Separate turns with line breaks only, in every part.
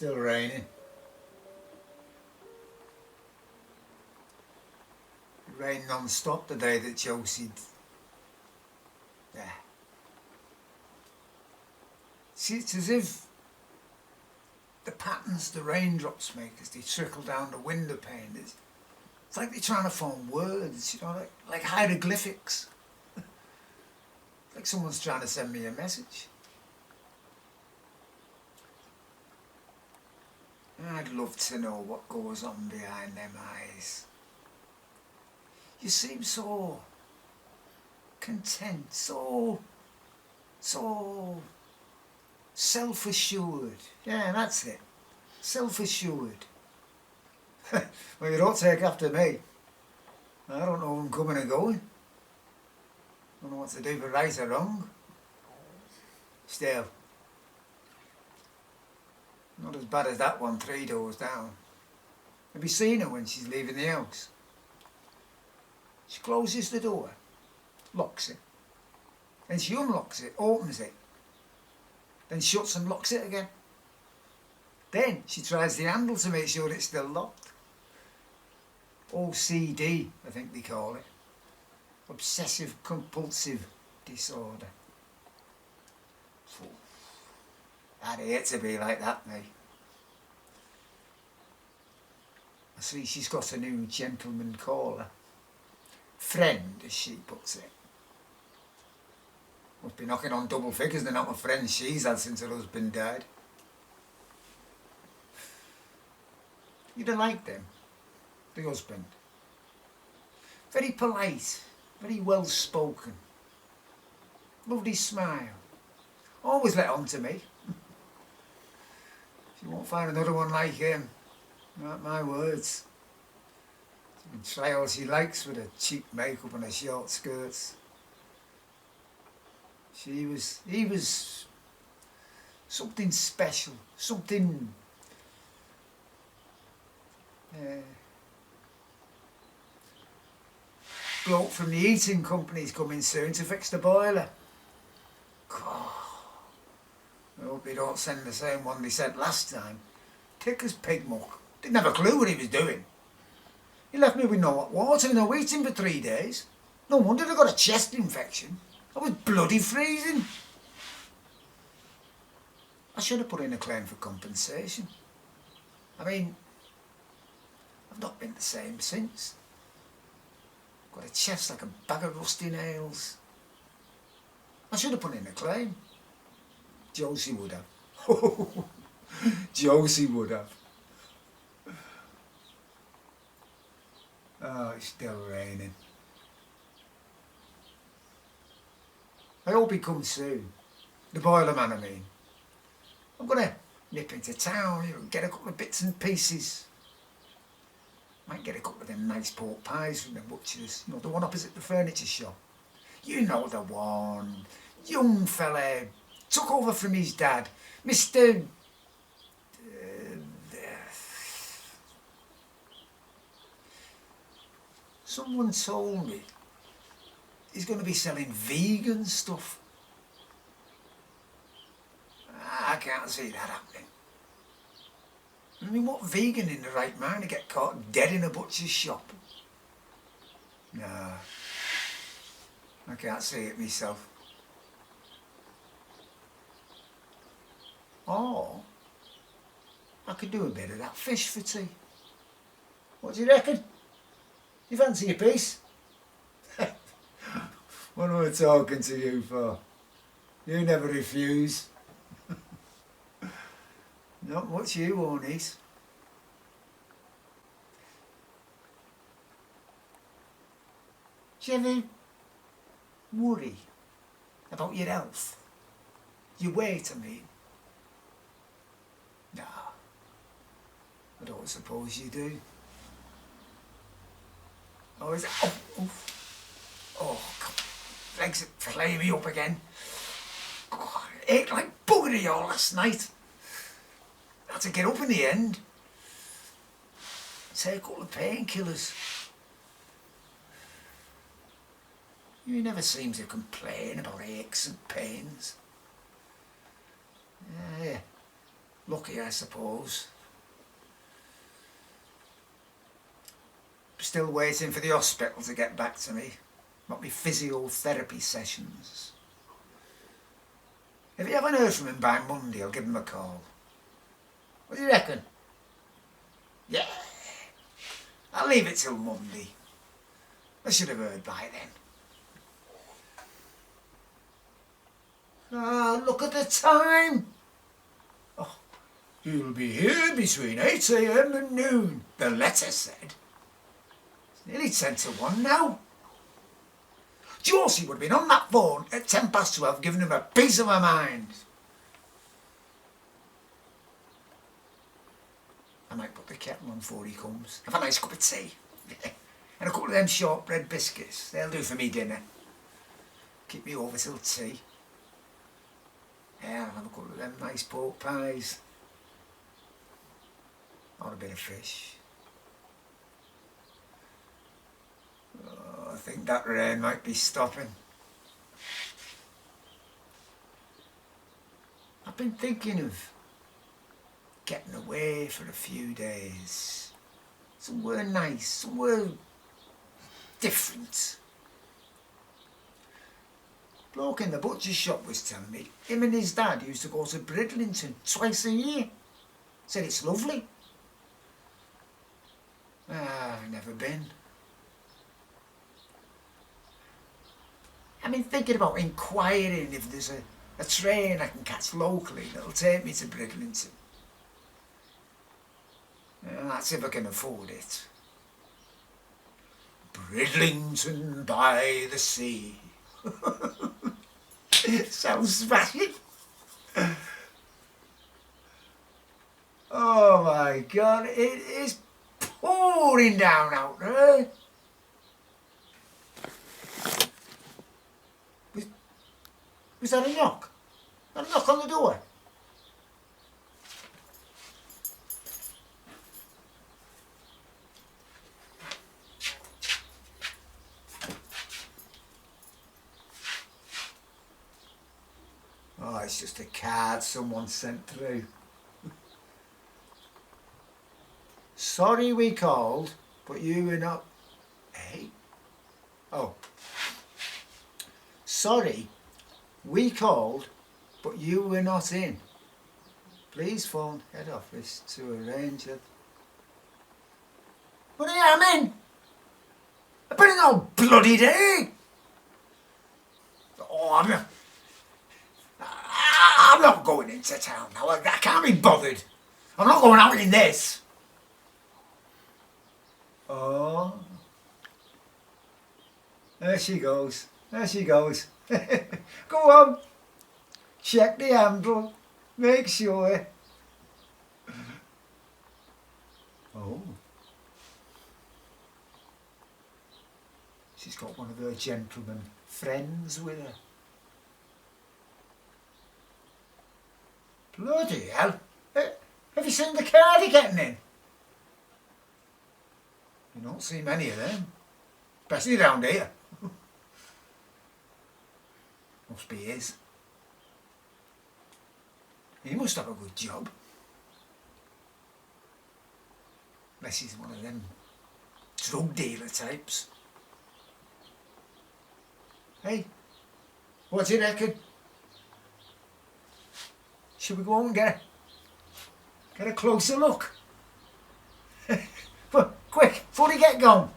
Still raining. It rained non-stop the day that Josie'd... Yeah. See, it's as if the patterns the raindrops make as they trickle down the window pane, it's like they're trying to form words, you know, like hieroglyphics. Like someone's trying to send me a message. I'd love to know what goes on behind them eyes. You seem so content, so self-assured. Yeah, that's it. Self-assured. Well, you don't take after me. I don't know if I'm coming or going. I don't know what to do for right or wrong. Still, not as bad as that one 3 doors down. Have you seen her when she's leaving the house? She closes the door, locks it, then she unlocks it, opens it, then shuts and locks it again. Then she tries the handle to make sure it's still locked. OCD, I think they call it. Obsessive compulsive disorder. I'd hate to be like that, mate. I see she's got a new gentleman caller. Friend, as she puts it. Must be knocking on double figures. They're not my friends she's had since her husband died. You'd have liked them, the husband. Very polite, very well spoken. Lovely smile. Always let on to me. She won't find another one like him. Not my words. She can try all she likes with her cheap makeup and her short skirts. He was something special, something bloke from the heating company's coming soon to fix the boiler. God, I hope they don't send the same one they sent last time. Thick as pig muck. Didn't have a clue what he was doing. He left me with no hot water and no heating for 3 days. No wonder I got a chest infection. I was bloody freezing. I should have put in a claim for compensation. I mean, I've not been the same since. Got a chest like a bag of rusty nails. I should have put in a claim. Josie would have. Josie would have. Oh, it's still raining. I hope he comes soon. The boiler man, I mean. I'm going to nip into town and get a couple of bits and pieces. Might get a couple of them nice pork pies from the butchers. You know, the one opposite the furniture shop. You know the one. Young fella. Took over from his dad. Mr... Someone told me he's going to be selling vegan stuff. I can't see that happening. I mean, what vegan in the right mind to get caught dead in a butcher's shop? No, I can't see it myself. Or I could do a bit of that fish for tea. What do you reckon? You fancy a piece? What am I talking to you for? You never refuse. Not much you won't eat. Do you ever worry about your health? Your weight, I mean? No, I don't suppose you do. Oh, is it? Oh, God. Legs flay me up again. Oh, I ate like buggery all last night. Had to get up in the end. Take a couple of painkillers. You never seem to complain about aches and pains. Yeah. Lucky, I suppose. Still waiting for the hospital to get back to me. About my physiotherapy sessions. If you haven't heard from him by Monday, I'll give him a call. What do you reckon? Yeah. I'll leave it till Monday. I should have heard by then. Ah, look at the time. Oh, you'll be here between 8 AM and noon, the letter said. It's nearly 10 to 1 now. Josie would have been on that phone at 12:10, giving him a piece of her mind. I might put the kettle on before he comes. Have a nice cup of tea. And a couple of them shortbread biscuits. They'll do for me dinner. Keep me over till tea. Yeah, I'll have a couple of them nice pork pies. Or a bit of fish. Oh, I think that rain might be stopping. I've been thinking of getting away for a few days. Somewhere nice, somewhere different. Bloke in the butcher's shop was telling me him and his dad used to go to Bridlington twice a year. Said it's lovely. I've never been. I've been thinking about inquiring if there's a train I can catch locally that'll take me to Bridlington. That's if I can afford it. Bridlington by the sea. Sounds smashing. Oh my God, it is pouring down out there. Was that a knock? A knock on the door? Oh, it's just a card someone sent through. Sorry we called, but you were not... Hey? Oh. Sorry, we called, but you were not in. Please phone head office to arrange it. What do you I'm in? I've been in all bloody day. Oh, I'm not going into town now. I can't be bothered. I'm not going out in this. Oh. There she goes. There she goes. Go on. Check the handle. Make sure. Oh. She's got one of her gentlemen friends with her. Bloody hell. Have you seen the car they're getting in? You don't see many of them. Especially round here. Must be his. He must have a good job. Unless he's one of them drug dealer types. Hey, what do you reckon? Should we go on and get a closer look? But quick, before we get going.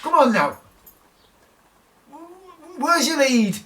Come on now. Where's your lead?